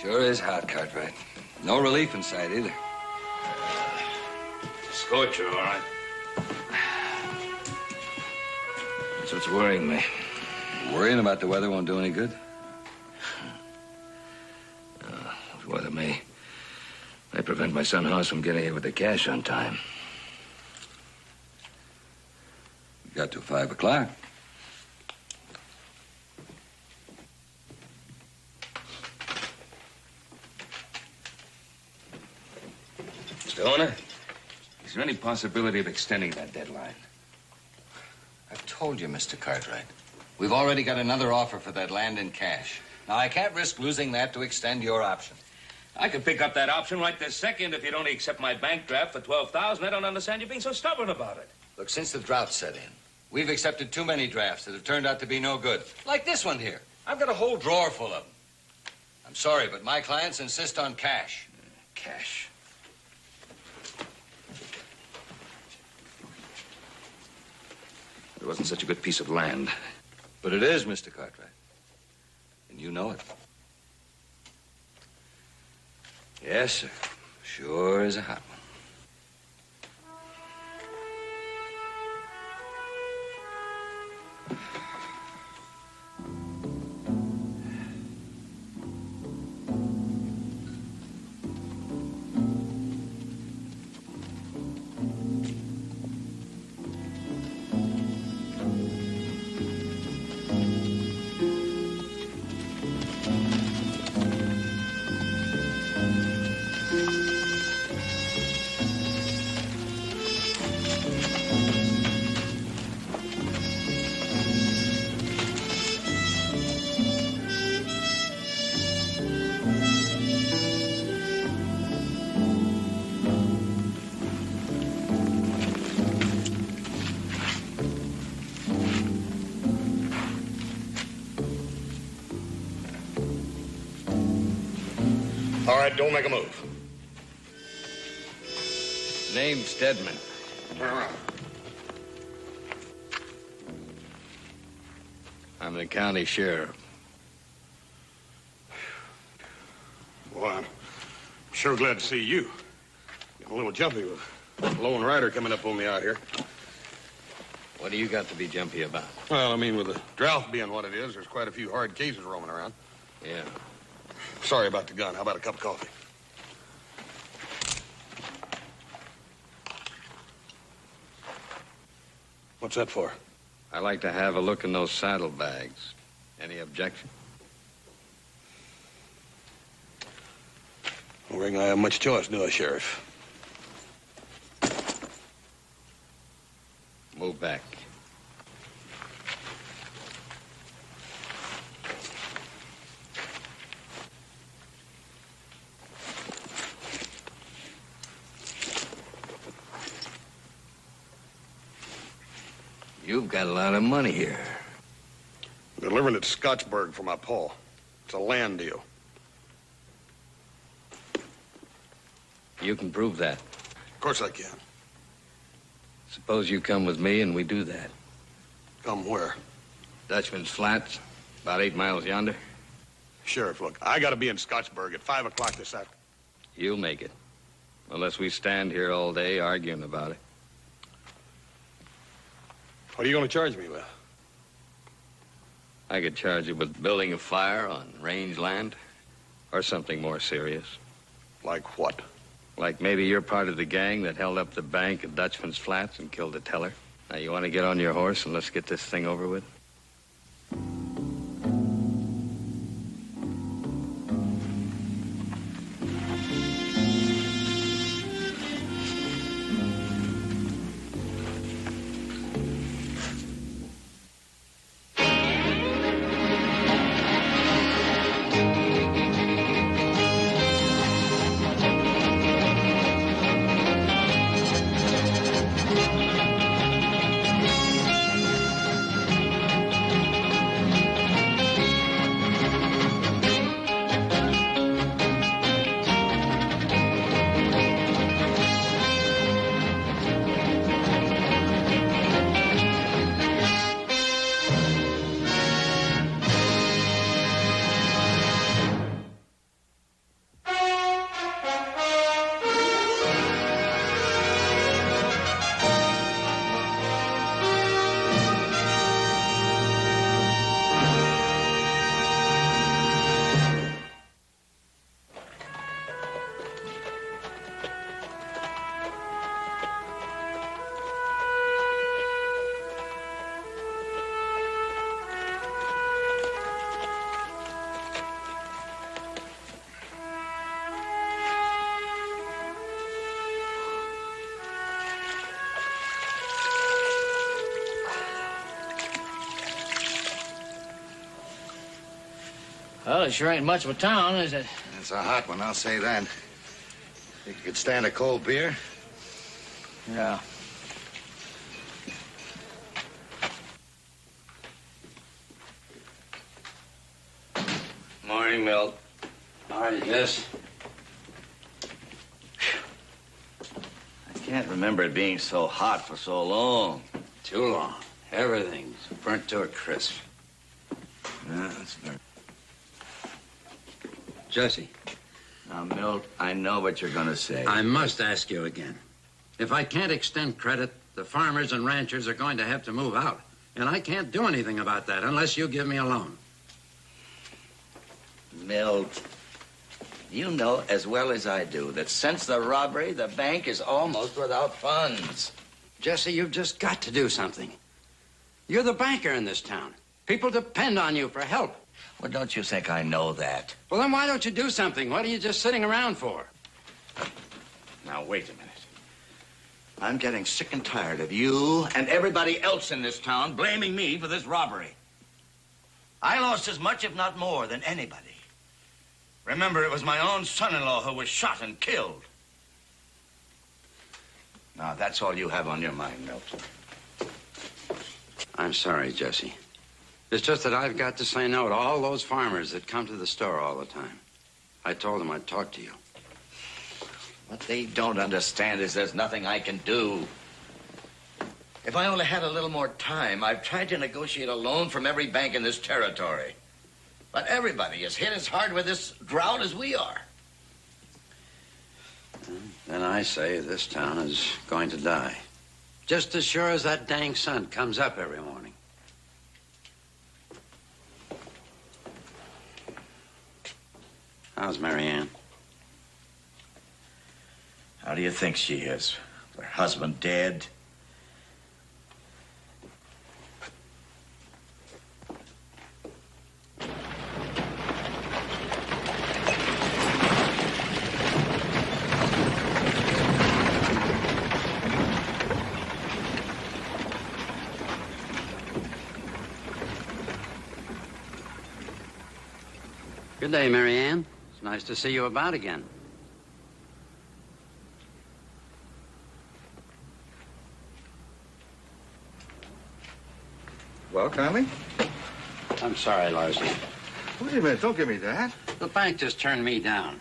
Sure is hot, Cartwright. No relief in sight either. Scorcher, all right. That's what's worrying me. Worrying about the weather won't do any good. The weather may prevent my son House from getting here with the cash on time. We got till 5 o'clock. Mr. Horner, is there any possibility of extending that deadline? I've told you, Mr. Cartwright. We've already got another offer for that land in cash. Now, I can't risk losing that to extend your option. I could pick up that option right this second if you'd only accept my bank draft for $12,000. I don't understand you being so stubborn about it. Look, since the drought set in, we've accepted too many drafts that have turned out to be no good. Like this one here. I've got a whole drawer full of them. I'm sorry, but my clients insist on cash. Cash. It wasn't such a good piece of land. But it is, Mr. Cartwright. And you know it. Yes, sir. Sure is a hot one. All right, don't make a move. Name's Stedman. Turn around. I'm the county sheriff. Well, I'm sure glad to see you. I'm a little jumpy with a lone rider coming up on me out here. What do you got to be jumpy about? Well, I mean, with the drought being what it is, there's quite a few hard cases roaming around. Yeah. Sorry about the gun. How about a cup of coffee? What's that for? I like to have a look in those saddlebags. Any objection? I don't reckon I have much choice, do I, Sheriff? Move back. You've got a lot of money here. I'm delivering it to Scottsburg for my pa. It's a land deal. You can prove that. Of course I can. Suppose you come with me and we do that. Come where? Dutchman's Flats, about 8 miles yonder. Sheriff, look, I gotta be in Scottsburg at 5 o'clock this afternoon. You'll make it. Unless we stand here all day arguing about it. What are you gonna charge me with? I could charge you with building a fire on range land. Or something more serious. Like what? Like maybe you're part of the gang that held up the bank at Dutchman's Flats and killed the teller. Now, you want to get on your horse and let's get this thing over with? Well, it sure ain't much of a town, is it? It's a hot one, I'll say that. Think you could stand a cold beer? Yeah. Morning, Milt. Morning, Jess. I can't remember it being so hot for so long. Too long. Everything's burnt to a crisp. Yeah, that's very... Jesse, Now, Milt, I know what you're going to say. I must ask you again. If I can't extend credit, the farmers and ranchers are going to have to move out. And I can't do anything about that unless you give me a loan. Milt, you know as well as I do that since the robbery, the bank is almost without funds. Jesse, you've just got to do something. You're the banker in this town. People depend on you for help. Well, don't you think I know that? Well, then why don't you do something? What are you just sitting around for? Now, wait a minute. I'm getting sick and tired of you and everybody else in this town blaming me for this robbery. I lost as much, if not more, than anybody. Remember, it was my own son-in-law who was shot and killed. Now, that's all you have on your mind, Milt. I'm sorry, Jesse. It's just that I've got to say no to all those farmers that come to the store all the time. I told them I'd talk to you. What they don't understand is there's nothing I can do. If I only had a little more time, I've tried to negotiate a loan from every bank in this territory. But everybody is hit as hard with this drought as we are. Then I say this town is going to die. Just as sure as that dang sun comes up every morning. How's Mary Ann? How do you think she is? Her husband dead? Good day, Mary Ann. It's nice to see you about again. Well, Conley? I'm sorry, Larson. Wait a minute, don't give me that. The bank just turned me down.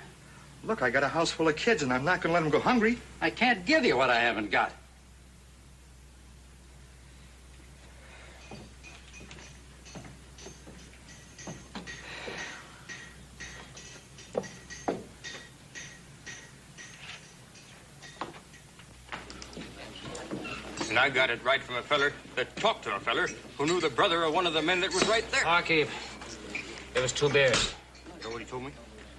Look, I got a house full of kids, and I'm not going to let them go hungry. I can't give you what I haven't got. And I got it right from a feller that talked to a feller who knew the brother of one of the men that was right there. Barkeep, it was 2 beers. You know what he told me?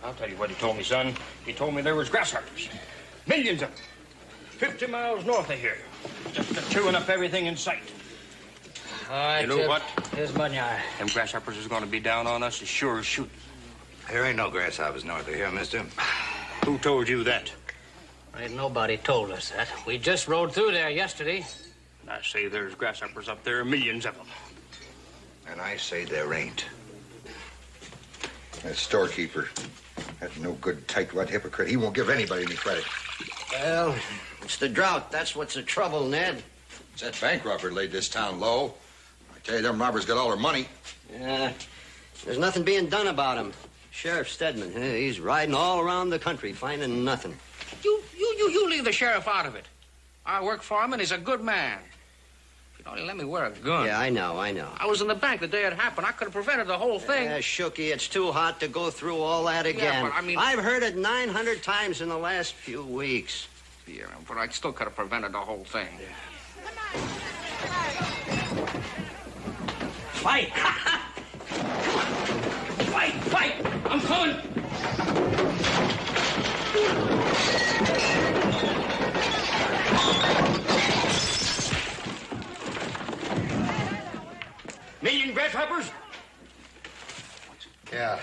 I'll tell you what he told me, son. He told me there was grasshoppers. Millions of them. 50 miles north of here. Just chewing up everything in sight. All right, You know what? Here's money. Them grasshoppers is going to be down on us as sure as shooting. There ain't no grasshoppers north of here, mister. Who told you that? Ain't nobody told us that. We just rode through there yesterday. I say there's grasshoppers up there, millions of them. And I say there ain't. That storekeeper, that no good tightwad hypocrite, he won't give anybody any credit. Well, it's the drought. That's what's the trouble, Ned. It's that bank robber laid this town low. I tell you, them robbers got all their money. Yeah, there's nothing being done about him. Sheriff Stedman, he's riding all around the country finding nothing. You leave the sheriff out of it. I work for him, and he's a good man. If you'd only let me wear a gun. Yeah, I know. I was in the bank the day it happened. I could have prevented the whole thing. Yeah, Shooky, it's too hot to go through all that again. but I mean- I've heard it 900 times in the last few weeks. Yeah, but I still could have prevented the whole thing. Fight! Fight! I'm coming! Million grasshoppers? Yeah.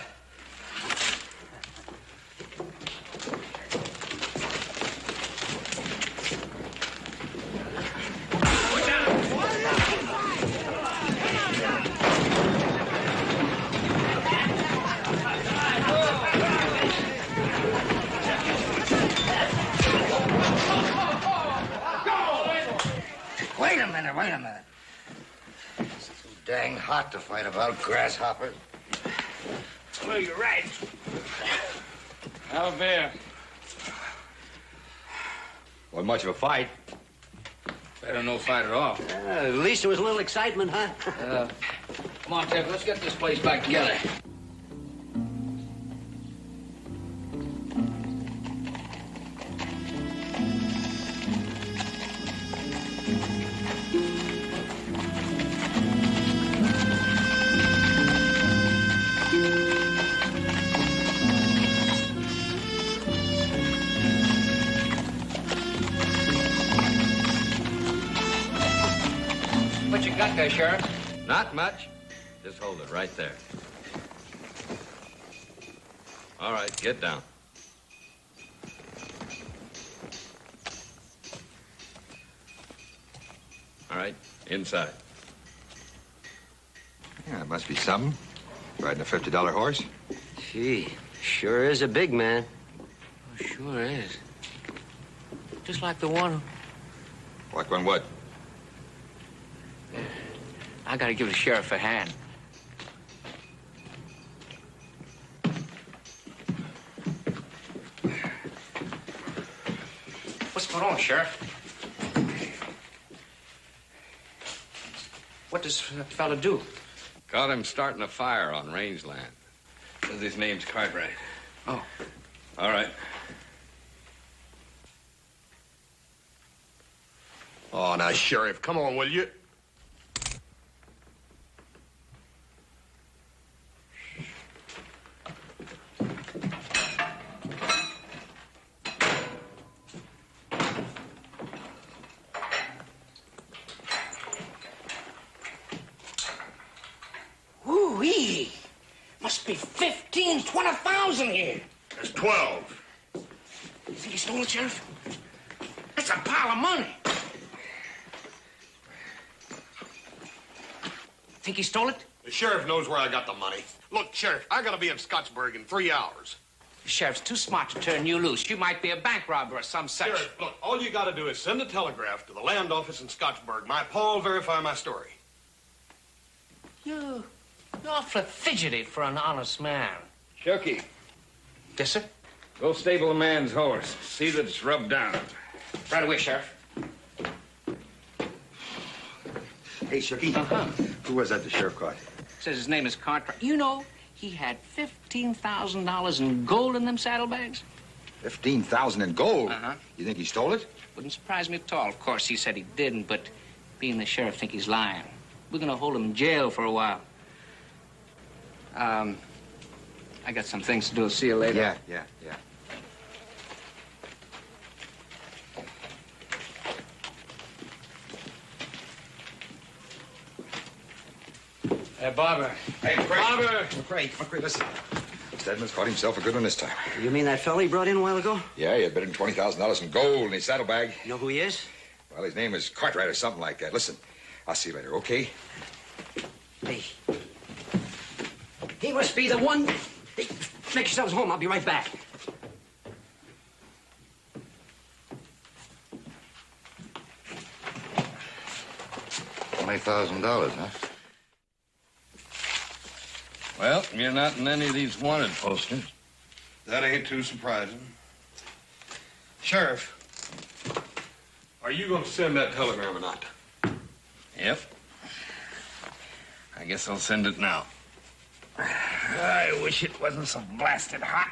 wait a minute. It's too dang hot to fight about grasshoppers. Well, you're right. How bear? Wasn't much of a fight. Better no fight at all. At least there was a little excitement, huh? Come on, Ted, let's get this place back together. What you got there, Sheriff? Not much. Just hold it right there. All right, get down. All right, inside. Yeah, it must be something. Riding a $50 horse. Gee, sure is a big man. Sure is. Just like the one. Like one what? I gotta give the sheriff a hand. What's going on, Sheriff? What does that fella do? Caught him starting a fire on rangeland. Says his name's Cartwright. Oh. All right. Oh, now, Sheriff, come on, will you? Woo-wee! Must be 15, 20,000 here. There's 12. You think he stole it, Sheriff? That's a pile of money. Think he stole it? The sheriff knows where I got the money. Look, Sheriff, I gotta be in Scottsburg in 3 hours. The sheriff's too smart to turn you loose. You might be a bank robber or some such. Sheriff, look, all you gotta do is send a telegraph to the land office in Scottsburg. My pa'll verify my story. You're awfully fidgety for an honest man. Shucky, Yes, sir? go stable a man's horse. See that it's rubbed down. Right away, Sheriff. Hey, Shucky. Who was that the sheriff caught? Says his name is Cartwright. You know, he had $15,000 in gold in them saddlebags. 15,000 in gold. Uh-huh. You think he stole it? Wouldn't surprise me at all. Of course, he said he didn't, but being the sheriff, think he's lying. We're gonna hold him in jail for a while. I got some things to do. See you later. Yeah. Hey, Barber. Hey, Craig. Barber! Craig, listen. Stedman's caught himself a good one this time. You mean that fella he brought in a while ago? Yeah, he had bet him $20,000 in gold in his saddlebag. You know who he is? Well, his name is Cartwright or something like that. Listen, I'll see you later, okay? Hey. He must be the one. Hey, make yourselves home. I'll be right back. $20,000, huh? Well, you're not in any of these wanted posters. That ain't too surprising. Sheriff, are you gonna send that telegram or not? Yep. I guess I'll send it now. I wish it wasn't so blasted hot.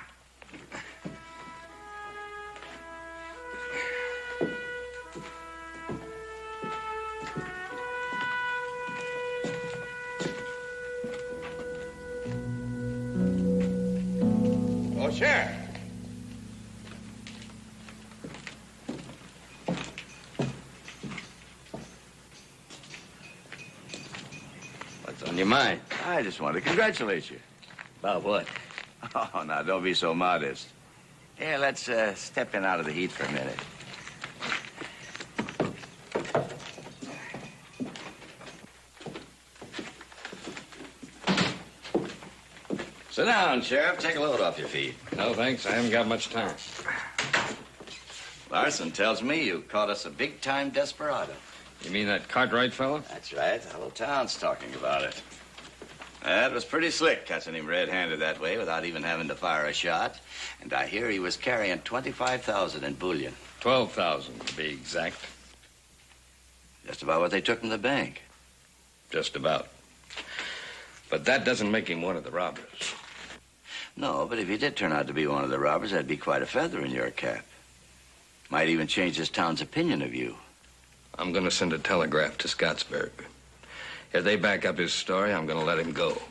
Oh, Sheriff. What's on your mind? I just want to congratulate you. About what? Oh, now, don't be so modest. Here, let's step in out of the heat for a minute. Sit down, Sheriff. Take a load off your feet. No, thanks. I haven't got much time. Larson tells me you caught us a big-time desperado. You mean that Cartwright fellow? That's right. The whole town's talking about it. That was pretty slick, catching him red-handed that way without even having to fire a shot. And I hear he was carrying 25,000 in bullion. 12,000 to be exact. Just about what they took from the bank. Just about. But that doesn't make him one of the robbers. No, but if he did turn out to be one of the robbers, that'd be quite a feather in your cap. Might even change this town's opinion of you. I'm going to send a telegraph to Scottsburg. If they back up his story, I'm going to let him go.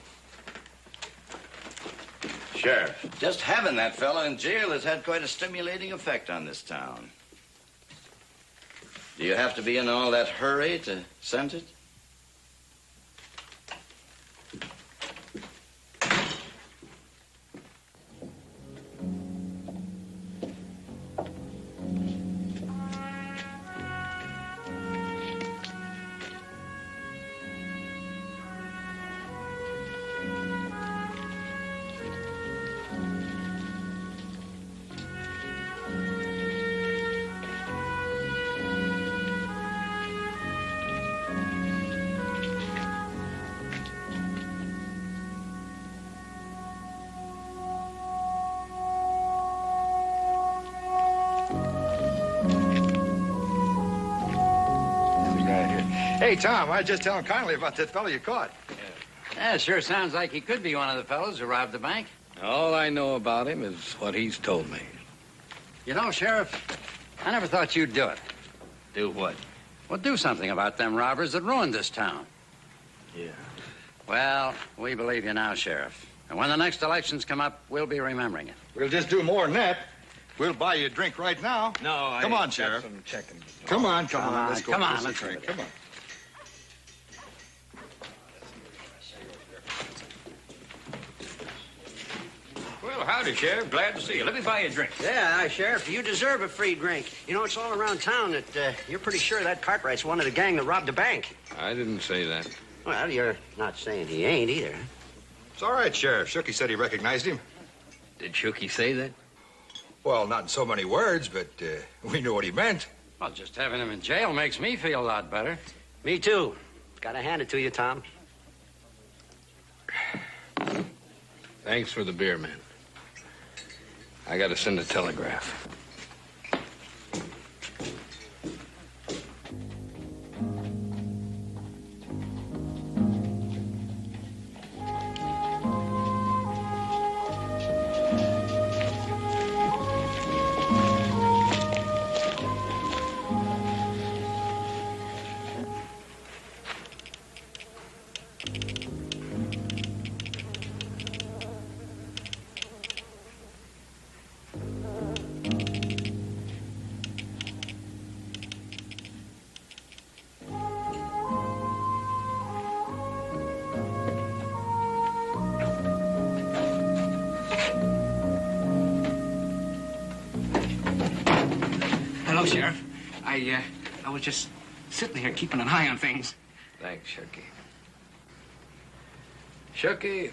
Sheriff, just having that fellow in jail has had quite a stimulating effect on this town. Do you have to be in all that hurry to send it? Hey, Tom, I was just telling Connolly about that fellow you caught. Yeah, sure sounds like he could be one of the fellows who robbed the bank. All I know about him is what he's told me. You know, Sheriff, I never thought you'd do it. Do what? Well, do something about them robbers that ruined this town. Yeah. Well, we believe you now, Sheriff. And when the next elections come up, we'll be remembering it. We'll just do more than that. We'll buy you a drink right now. No, Come on, Sheriff. Some checking. Come on. Let's go. Come on, Let's let's go. drink. Come on. Well, howdy, Sheriff. Glad to see you. Let me buy you a drink. Yeah, Sheriff, you deserve a free drink. You know, it's all around town that you're pretty sure that Cartwright's one of the gang that robbed the bank. I didn't say that. Well, you're not saying he ain't either. It's all right, Sheriff. Shooky said he recognized him. Did Shooky say that? Well, not in so many words, but we knew what he meant. Well, just having him in jail makes me feel a lot better. Me too. Gotta hand it to you, Tom. Thanks for the beer, man. I got to send a telegraph. Hello, Sheriff. I was just sitting here keeping an eye on things. Thanks, Shooky. Shooky,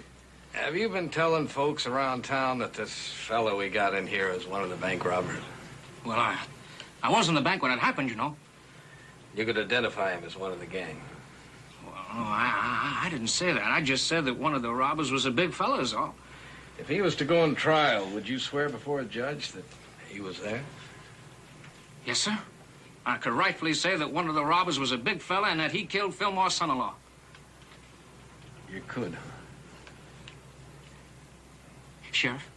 have you been telling folks around town that this fellow we got in here is one of the bank robbers? Well, I was in the bank when it happened, you know. You could identify him as one of the gang. Well, no, I didn't say that. I just said that one of the robbers was a big fella, is all. If he was to go on trial, would you swear before a judge that he was there? Yes, sir. I could rightfully say that one of the robbers was a big fella and that he killed Fillmore's son-in-law. You could. Sheriff,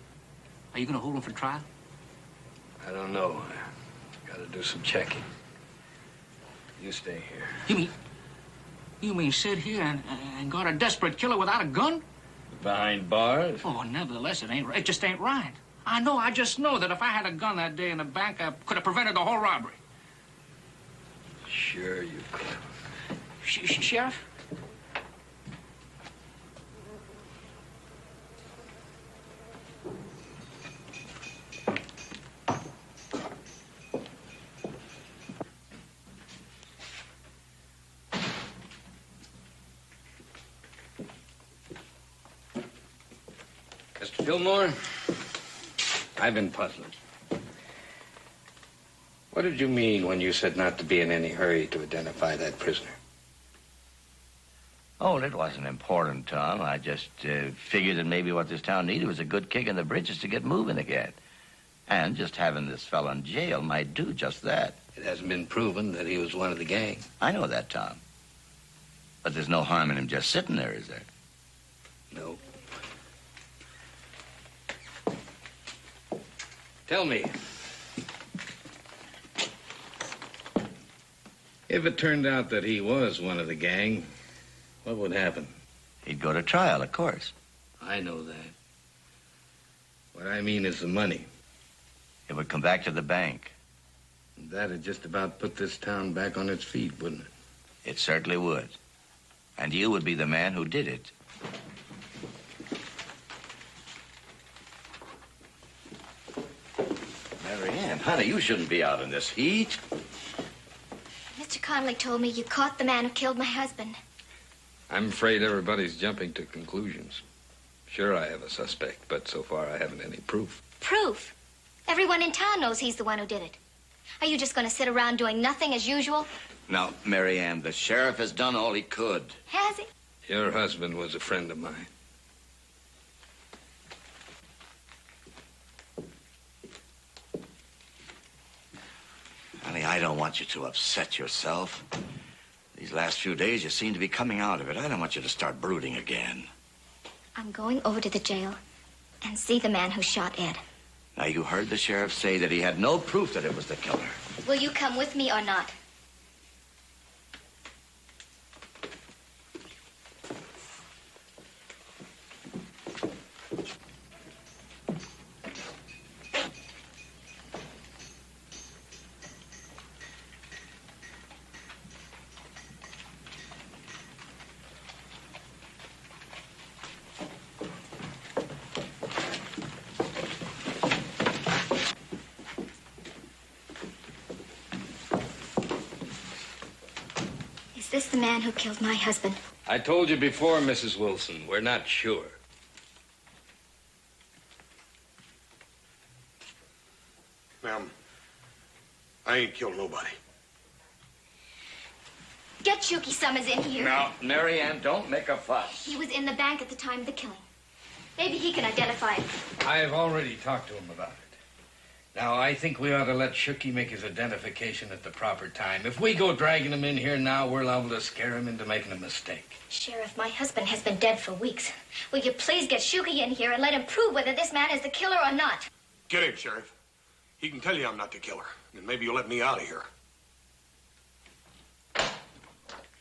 are you going to hold him for trial? I don't know. I got to do some checking. You stay here. You mean sit here and guard a desperate killer without a gun? Behind bars? Oh, nevertheless, it just ain't right. I just know that if I had a gun that day in the bank, I could have prevented the whole robbery. Sure you could. Sheriff? Mr. Fillmore, I've been puzzling. What did you mean when you said not to be in any hurry to identify that prisoner? Oh, it wasn't important, Tom. I just figured that maybe what this town needed was a good kick in the britches to get moving again. And just having this fellow in jail might do just that. It hasn't been proven that he was one of the gang. I know that, Tom. But there's no harm in him just sitting there, is there? No. Tell me, if it turned out that he was one of the gang, what would happen? He'd go to trial, of course. I know that. What I mean is the money. It would come back to the bank. That'd just about put this town back on its feet, wouldn't it? It certainly would. And you would be the man who did it. Mary Ann, honey, you shouldn't be out in this heat. Mr. Connolly told me you caught the man who killed my husband. I'm afraid everybody's jumping to conclusions. Sure, I have a suspect, but so far I haven't any proof. Proof? Everyone in town knows he's the one who did it. Are you just going to sit around doing nothing as usual? Now, Mary Ann, the sheriff has done all he could. Has he? Your husband was a friend of mine. Honey, I don't want you to upset yourself. These last few days, you seem to be coming out of it. I don't want you to start brooding again. I'm going over to the jail and see the man who shot Ed. Now, you heard the sheriff say that he had no proof that it was the killer. Will you come with me or not? Is this the man who killed my husband? I told you before, Mrs. Wilson, we're not sure. Ma'am, I ain't killed nobody. Get Shuki Summers in here. Now, Mary Ann, don't make a fuss. He was in the bank at the time of the killing. Maybe he can identify him. I've already talked to him about it. Now, I think we ought to let Shuki make his identification at the proper time. If we go dragging him in here now, we're liable to scare him into making a mistake. Sheriff, my husband has been dead for weeks. Will you please get Shuki in here and let him prove whether this man is the killer or not? Get him, Sheriff. He can tell you I'm not the killer. And maybe you'll let me out of here.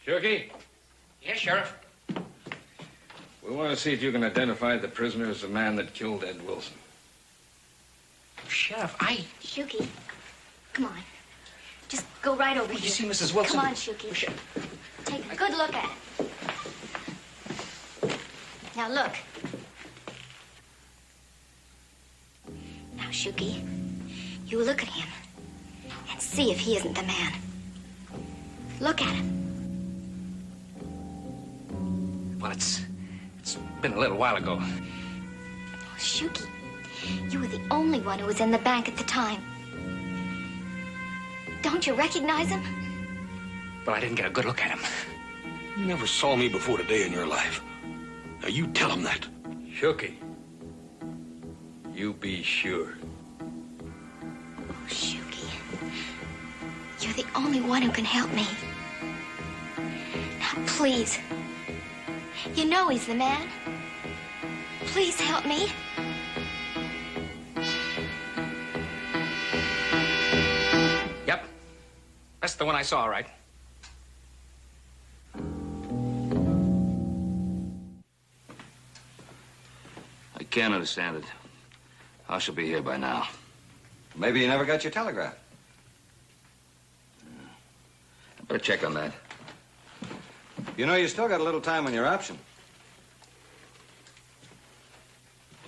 Shuki, Yes, Sheriff. we want to see if you can identify the prisoner as the man that killed Ed Wilson. Sheriff, Shuki, come on. Just go right over here. you see Mrs. Wilson? Come on, Shuki. Take a good look at it. Now, look. Now, Shuki, you look at him and see if he isn't the man. Look at him. Well, it's been a little while ago. Oh, Shuki, you were the only one who was in the bank at the time. Don't you recognize him? But I didn't get a good look at him. You never saw me before today in your life. Now, you tell him that. Shuki, you be sure. Oh, Shuki, you're the only one who can help me. Now, please. You know he's the man. Please help me. Yep. That's the one I saw, right? I can't understand it. I should be here by now. Maybe you never got your telegram. I better check on that. You know, you still got a little time on your option.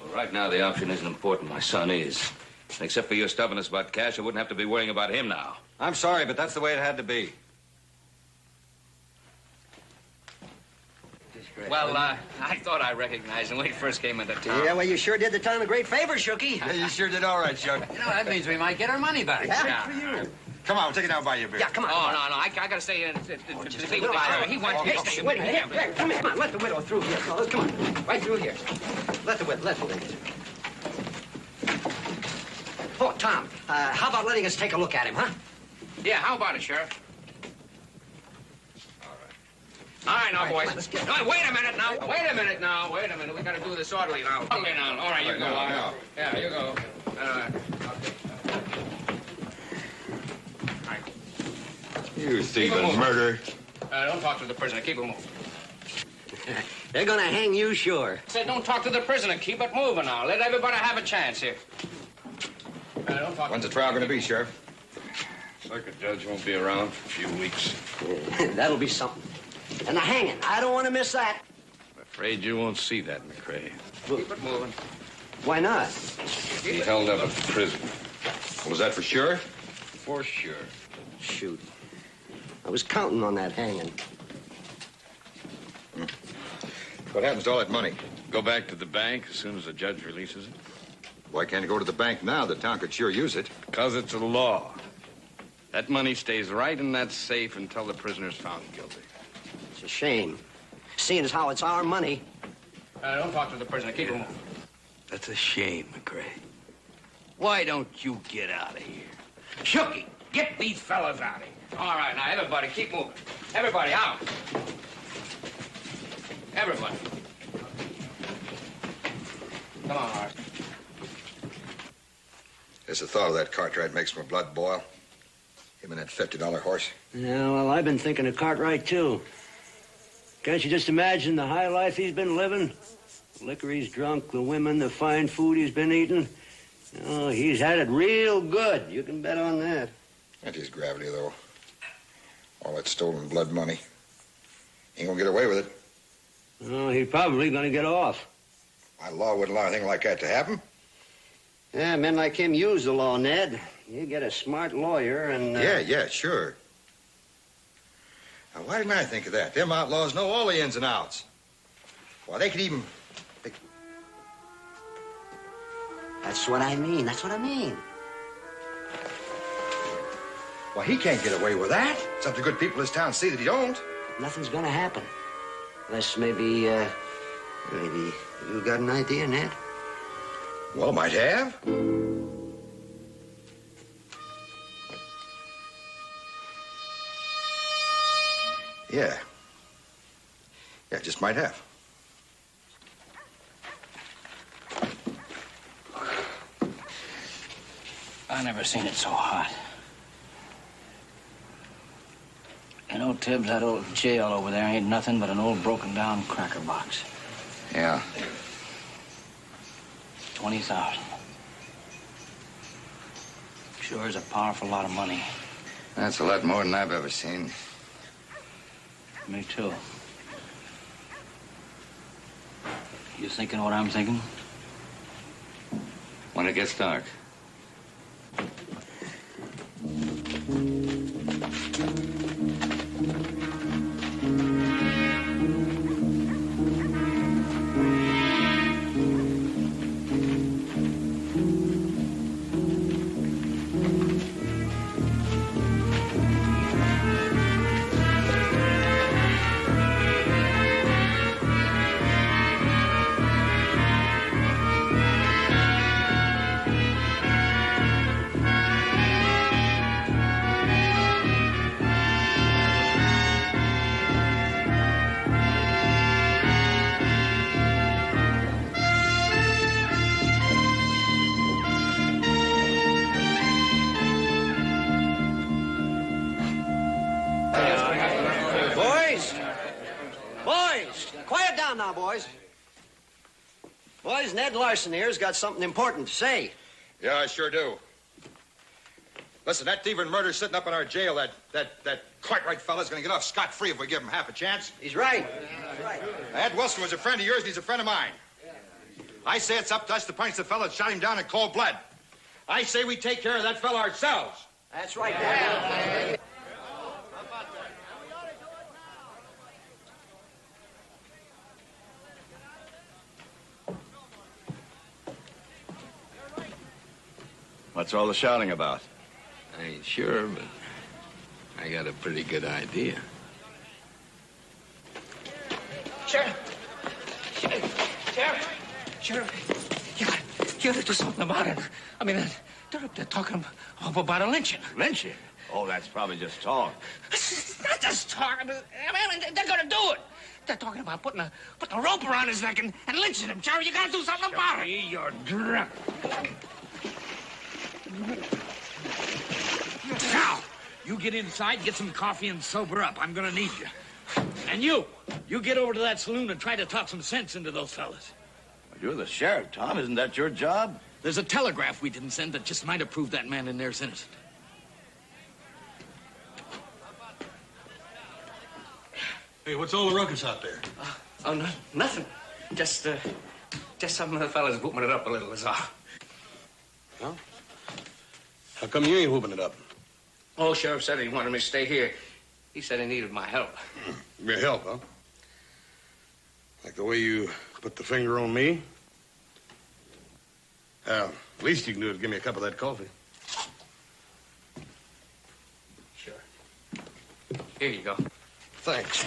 Well, right now, the option isn't important. My son is. Except for your stubbornness about cash, I wouldn't have to be worrying about him now. I'm sorry, but that's the way it had to be. Well, I thought I recognized him when he first came into town. Yeah, well, you sure did the town a great favor, Shuki. Yeah, you sure did all right, Chuck. You know, that means we might get our money back. Yeah, good for you. Come on, we'll take it down by your beer. Yeah, come on. Oh, no, I gotta stay here to Just see a what little the while. He wants me to stay. Wait a minute. Here, come here. Come on. Let the widow through here, fellas. Come on. Right through here. Let the lady through. Oh, Tom, how about letting us take a look at him, huh? Yeah, how about it, Sheriff? All right, now, boys. Let's get No, wait a minute now. Wait a minute. We gotta do this orderly now. Okay, now. All right, you go. No. Yeah, you go. You thief Keep 'em and moving. murderer. Don't talk to the prisoner. Keep it moving. They're gonna hang you, sure. Said don't talk to the prisoner. Keep it moving now. Let everybody have a chance here. Don't talk. When's the trial going to be, Sheriff? Circuit judge won't be around for a few weeks. That'll be something. And the hanging. I don't want to miss that. I'm afraid you won't see that, McCrae. Keep it moving. Why not? He held up a prisoner. Was that for sure? For sure. Shoot. I was counting on that hanging. What happens to all that money? Go back to the bank as soon as the judge releases it. Why can't it go to the bank now? The town could sure use it. Because it's a law. That money stays right in that safe until the prisoner's found guilty. It's a shame. Seeing as how it's our money. Don't talk to the prisoner. Keep it moving. That's a shame, McCrae. Why don't you get out of here? Shooky, get these fellas out of here. All right, now, everybody, keep moving. Everybody, out. Everybody. Come on, Art. Just the thought of that Cartwright makes my blood boil. Him and that $50 horse. Yeah, well, I've been thinking of Cartwright, too. Can't you just imagine the high life he's been living? The liquor he's drunk, the women, the fine food he's been eating. Oh, he's had it real good. You can bet on that. That is gravity, though. All that stolen blood money. Ain't gonna get away with it. Oh, he's probably going to get off. My law wouldn't allow anything like that to happen. Yeah, men like him use the law, Ned. You get a smart lawyer and... Yeah, sure. Now, why didn't I think of that? Them outlaws know all the ins and outs. Why, they could even... That's what I mean. That's what I mean. Why, he can't get away with that. It's up to good people in this town to see that he don't. Nothing's going to happen. Unless maybe you got an idea, Ned? Well, might have. Yeah. Yeah, just might have. I never seen it so hot. You know, Tibbs, that old jail over there ain't nothing but an old broken-down cracker box. Yeah. 20,000. Sure is a powerful lot of money. That's a lot more than I've ever seen. Me too. You thinking what I'm thinking? When it gets dark. Quiet down now, boys. Boys, Ned Larson here's got something important to say. Yeah, I sure do. Listen, that thieving murder's sitting up in our jail. That Cartwright fella's gonna get off scot-free if we give him half a chance. He's right. He's right. Ed Wilson was a friend of yours, and he's a friend of mine. I say it's up to us to punish the fella that shot him down in cold blood. I say we take care of that fella ourselves. That's right, Dad. What's all the shouting about? Hey, sure, but I got a pretty good idea. Sheriff, you gotta do something about it. I mean, they're talking about a lynching. Lynching? Oh, that's probably just talk. It's not just talking. I mean, they're gonna do it. They're talking about putting a rope around his neck and lynching him. Sheriff, you gotta do something about it. You're drunk. Now, you get inside, get some coffee, and sober up. I'm gonna need you. And you get over to that saloon and try to talk some sense into those fellas. You're the sheriff, Tom. Isn't that your job? There's a telegraph we didn't send that just might have proved that man in there's innocent. Hey, what's all the ruckus out there? No, nothing. Just some of the fellas whooping it up a little is all. Well, how come you ain't whooping it up? Oh, Sheriff said he wanted me to stay here. He said he needed my help. Your help, huh? Like the way you put the finger on me? Least you can do is give me a cup of that coffee. Sure. Here you go. Thanks.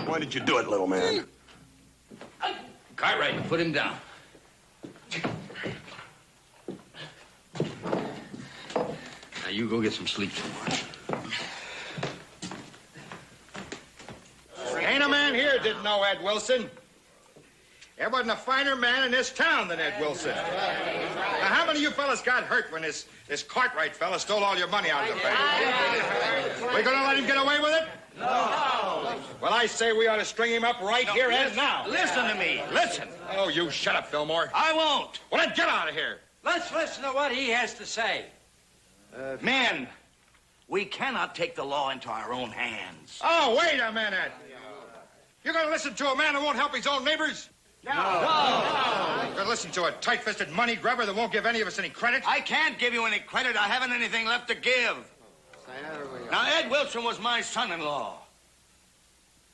Why did you do it, little man? Cartwright, put him down. Now, you go get some sleep tomorrow. Ain't a man here didn't know Ed Wilson. There wasn't a finer man in this town than Ed Wilson. Now, how many of you fellas got hurt when this Cartwright fella stole all your money out of the bank? We gonna let him get away with it? No. Well, I say we ought to string him up right here and now. Listen to me. Listen. Oh, you shut up, Fillmore. I won't. Well, then get out of here. Let's listen to what he has to say. Men, we cannot take the law into our own hands. Oh, wait a minute. You're gonna listen to a man who won't help his own neighbors? No. You're gonna listen to a tight-fisted money grubber that won't give any of us any credit? I can't give you any credit. I haven't anything left to give. Now, Ed Wilson was my son-in-law.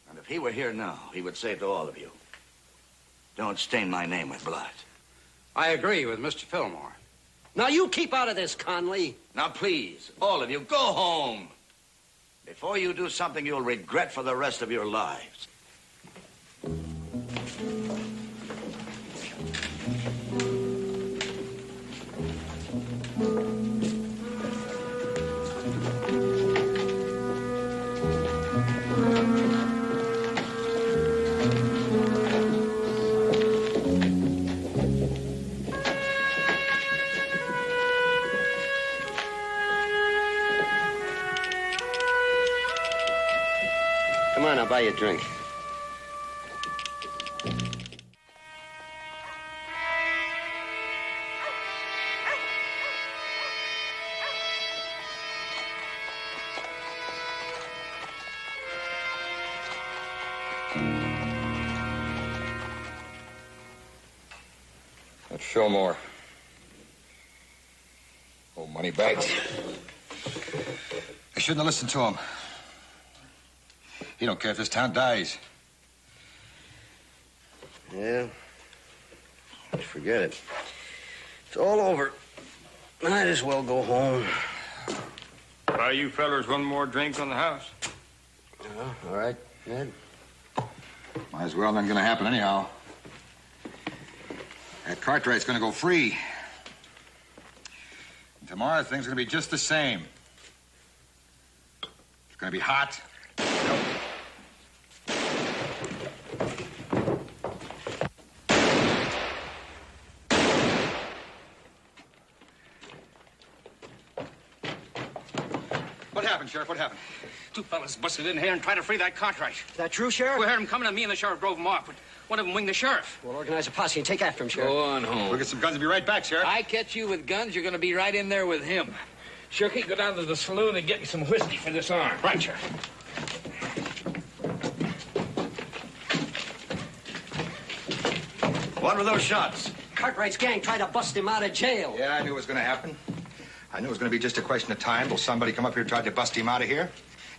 And if he were here now, he would say to all of you, don't stain my name with blood. I agree with Mr. Fillmore. Now, you keep out of this, Conley. Now, please, all of you, go home. Before you do something you'll regret for the rest of your lives. Come on, I'll buy you a drink. That's Fillmore. Oh, money bags. I shouldn't have listened to him. He don't care if this town dies. Yeah. Just forget it. It's all over. Might as well go home. Buy you fellers one more drink on the house. All right, Ned. Might as well, nothing gonna happen anyhow. That Cartwright's gonna go free. And tomorrow, things are gonna be just the same. It's gonna be hot. What happened, Sheriff? What happened? Two fellas busted in here and tried to free that Cartwright. Is that true, Sheriff? We heard them coming, and me and the sheriff drove them off, but one of them winged the sheriff. We'll organize a posse and take after him, Sheriff. Go on home. We'll get some guns and be right back, Sheriff. I catch you with guns, you're going to be right in there with him. Shooky, go down to the saloon and get me some whiskey for this arm. Right, Sheriff. What were those shots? Cartwright's gang tried to bust him out of jail. Yeah, I knew it was gonna happen. I knew it was gonna be just a question of time till somebody come up here and tried to bust him out of here.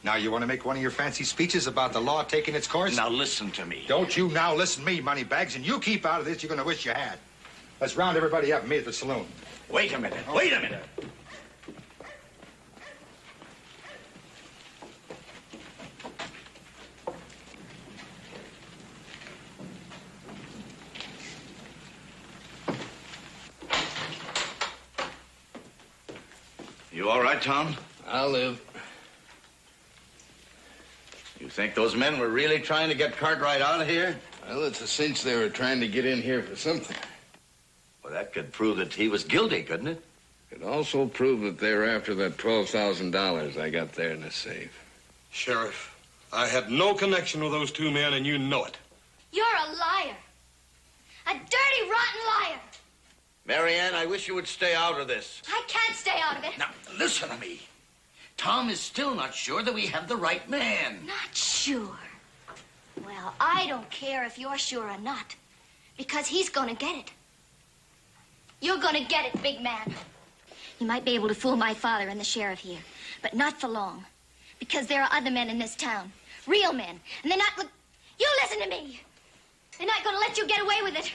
Now you want to make one of your fancy speeches about the law taking its course? Now listen to me. Don't you now listen to me, Moneybags, and you keep out of this. You're going to wish you had. Let's round everybody up and meet at the saloon. Wait a minute. Wait a minute. You all right, Tom? I'll live. You think those men were really trying to get Cartwright out of here? Well, it's a cinch they were trying to get in here for something. Well, that could prove that he was guilty, couldn't it? It also proved that they were after that $12,000 I got there in the safe. Sheriff, I had no connection with those two men, and you know it. You're a liar. A dirty, rotten liar. Marianne, I wish you would stay out of this. I can't stay out of it. Now, listen to me. Tom is still not sure that we have the right man. Not sure. Well, I don't care if you're sure or not, because he's gonna get it. You're gonna get it, big man. You might be able to fool my father and the sheriff here, but not for long, because there are other men in this town, real men, and they're not... You listen to me. They're not gonna let you get away with it.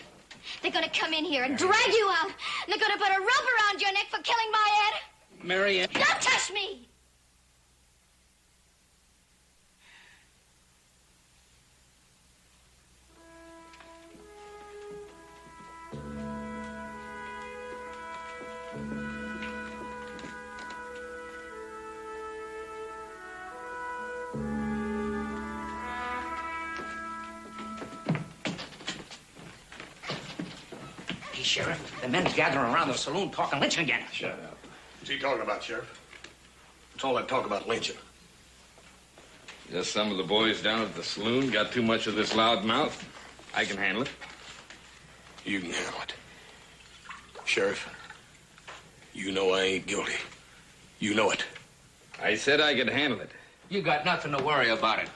They're gonna come in here and drag you out, and they're gonna put a rope around your neck for killing my Ed. Marianne. Don't touch me. Sheriff, the men's gathering around the saloon talking lynching again. Shut up. What's he talking about, Sheriff? What's all that talk about lynching? Just some of the boys down at the saloon got too much of this loud mouth. I can handle it. You can handle it. Sheriff, you know I ain't guilty. You know it. I said I could handle it. You got nothing to worry about it.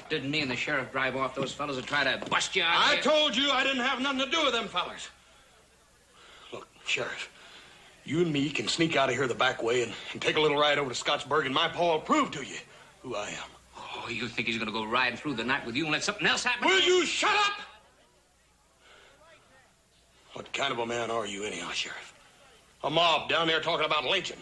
Didn't me and the sheriff drive off those fellas and try to bust you out I here? told you I didn't have nothing to do with them fellas. Look, Sheriff, you and me can sneak out of here the back way and take a little ride over to Scottsburg, and my pa will prove to you who I am. Oh, you think he's gonna go riding through the night with you and let something else happen? Will you shut up? What kind of a man are you anyhow, Sheriff? A mob down there talking about lynching,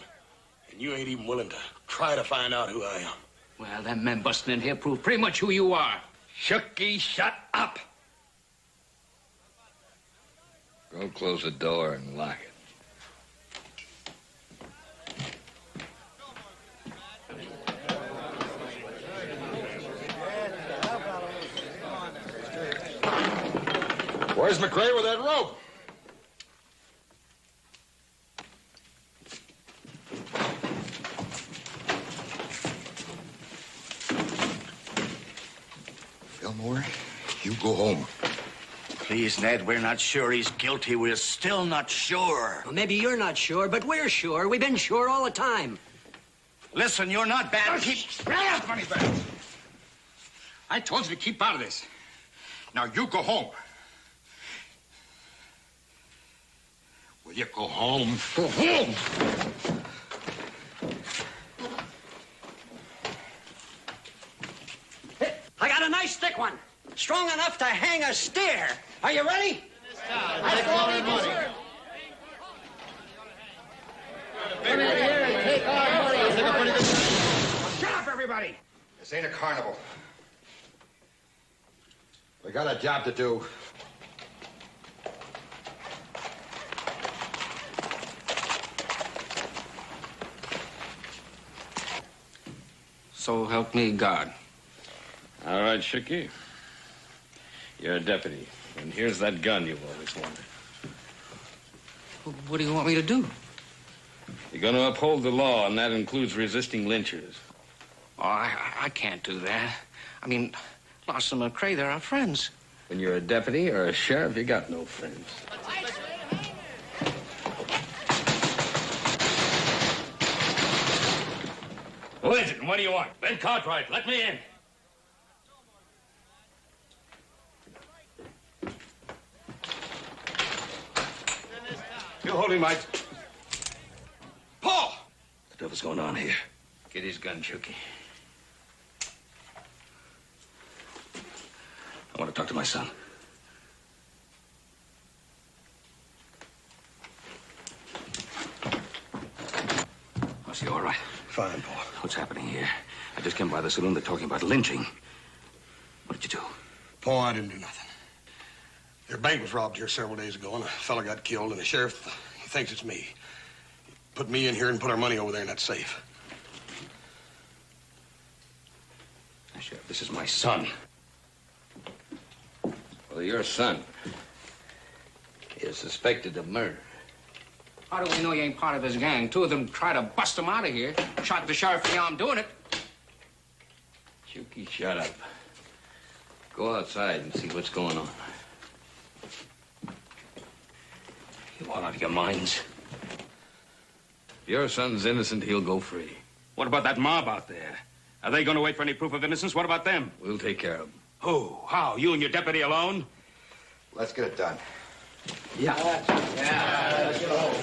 and you ain't even willing to try to find out who I am. Well, them men busting in here prove pretty much who you are. Shooky, shut up! Go close the door and lock it. Where's McRae with that rope? Fillmore, you go home. Please, Ned, we're not sure he's guilty. We're still not sure. Well, maybe you're not sure, but we're sure. We've been sure all the time. Listen, you're not bad. I told you to keep out of this. Now, you go home. Will you go home? Go home! I got a nice thick one. Strong enough to hang a steer. Are you ready? That's all we want. Shut up, everybody. This ain't a carnival. We got a job to do. So help me God. All right, Shooky. You're a deputy, and here's that gun you've always wanted. What do you want me to do? You're going to uphold the law, and that includes resisting lynchers. Oh, I can't do that. I mean, Lawson and McRae, they're our friends. When you're a deputy or a sheriff, you got no friends. Who is it, and what do you want? Ben Cartwright, let me in. You hold him, Mike. Paul! What the devil's going on here? Get his gun, Shooky. I want to talk to my son. Was he all right? Fine, Paul. What's happening here? I just came by the saloon. They're talking about lynching. What did you do? Paul, I didn't do nothing. Their bank was robbed here several days ago, and a fella got killed, and the sheriff, he thinks it's me. put me in here and put our money over there in that safe. Now, Sheriff, this is my son. Well, your son is suspected of murder. How do we know you ain't part of his gang? Two of them tried to bust him out of here. Shot the sheriff in the arm doing it. Shuki, shut up. Go outside and see what's going on. You all out of your minds. If your son's innocent, he'll go free. What about that mob out there? Are they going to wait for any proof of innocence? What about them? We'll take care of them. Who? How? You and your deputy alone? Let's get it done. Yeah. Let's go.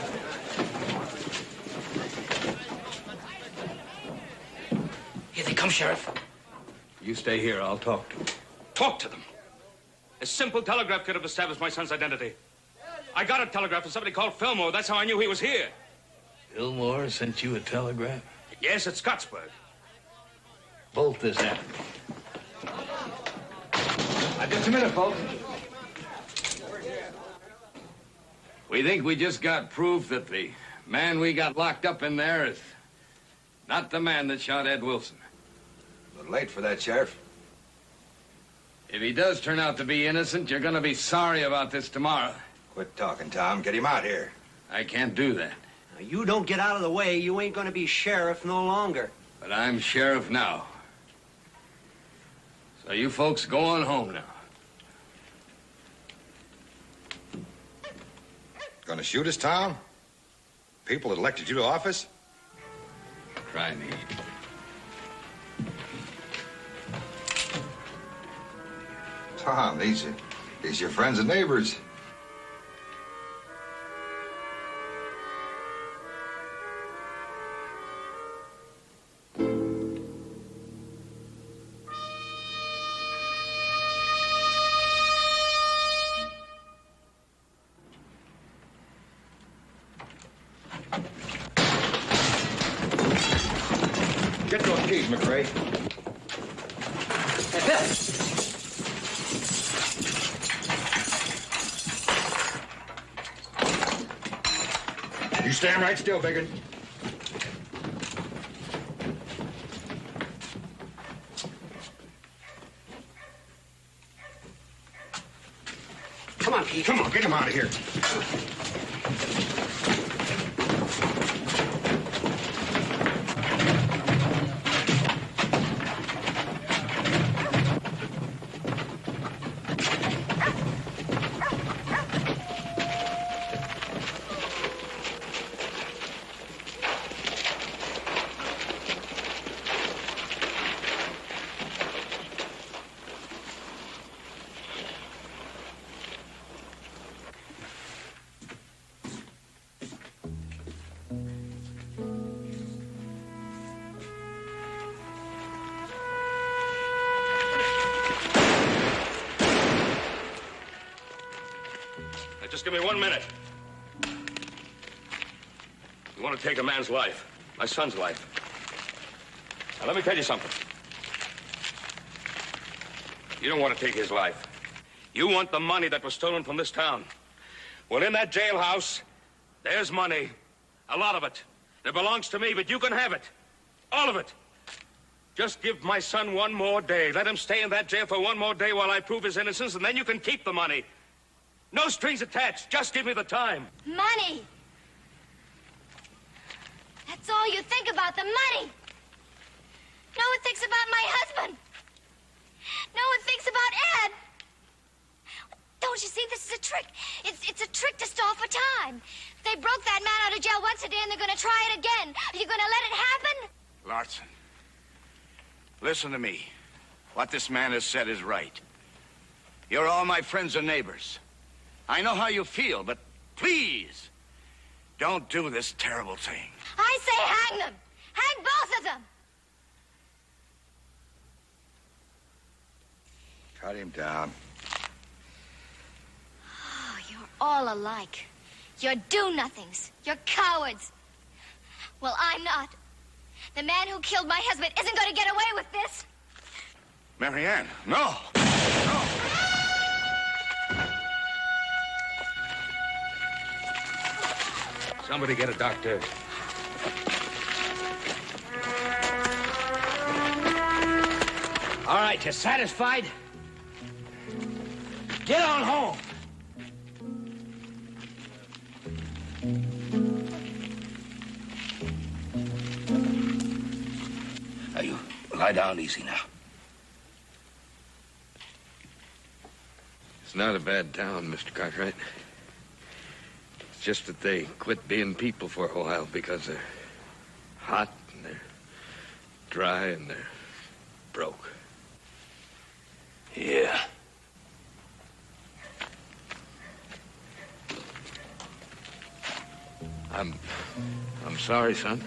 Here they come, Sheriff. You stay here. I'll talk to them. Talk to them. A simple telegraph could have established my son's identity. I got a telegraph from somebody called Fillmore. That's how I knew he was here. Fillmore sent you a telegram? Yes, at Scottsburg. Bolt this happened. Just a minute, folks. We think we just got proof that the man we got locked up in there is not the man that shot Ed Wilson. A little late for that, Sheriff. If he does turn out to be innocent, you're going to be sorry about this tomorrow. Quit talking, Tom. Get him out here. I can't do that. Now, you don't get out of the way, you ain't gonna be sheriff no longer. But I'm sheriff now. So you folks go on home now. Gonna shoot us, Tom? People that elected you to office? Try me. Tom, these are your friends and neighbors. Get those keys, McRae. You stand right still, Biggin. Come on, Pete. Come on, get him out of here. Just give me 1 minute. You want to take a man's life, my son's life. Now, let me tell you something. You don't want to take his life. You want the money that was stolen from this town. Well, in that jailhouse, there's money. A lot of it. It belongs to me, but you can have it. All of it. Just give my son 1 more day. Let him stay in that jail for 1 more day while I prove his innocence, and then you can keep the money. No strings attached. Just give me the time. Money. That's all you think about, the money. No one thinks about my husband. No one thinks about Ed. Don't you see, this is a trick. It's a trick to stall for time. They broke that man out of jail once a day, and they're going to try it again. Are you going to let it happen? Larson, listen to me. What this man has said is right. You're all my friends and neighbors. I know how you feel, but please, don't do this terrible thing. I say hang them. Hang both of them. Cut him down. Oh, you're all alike. You're do-nothings. You're cowards. Well, I'm not. The man who killed my husband isn't going to get away with this. Marianne, no. Somebody get a doctor. All right, you satisfied? Get on home. Now, you lie down easy now. It's not a bad town, Mr. Cartwright. It's just that they quit being people for a while because they're hot and they're dry and they're broke. Yeah. I'm sorry, son.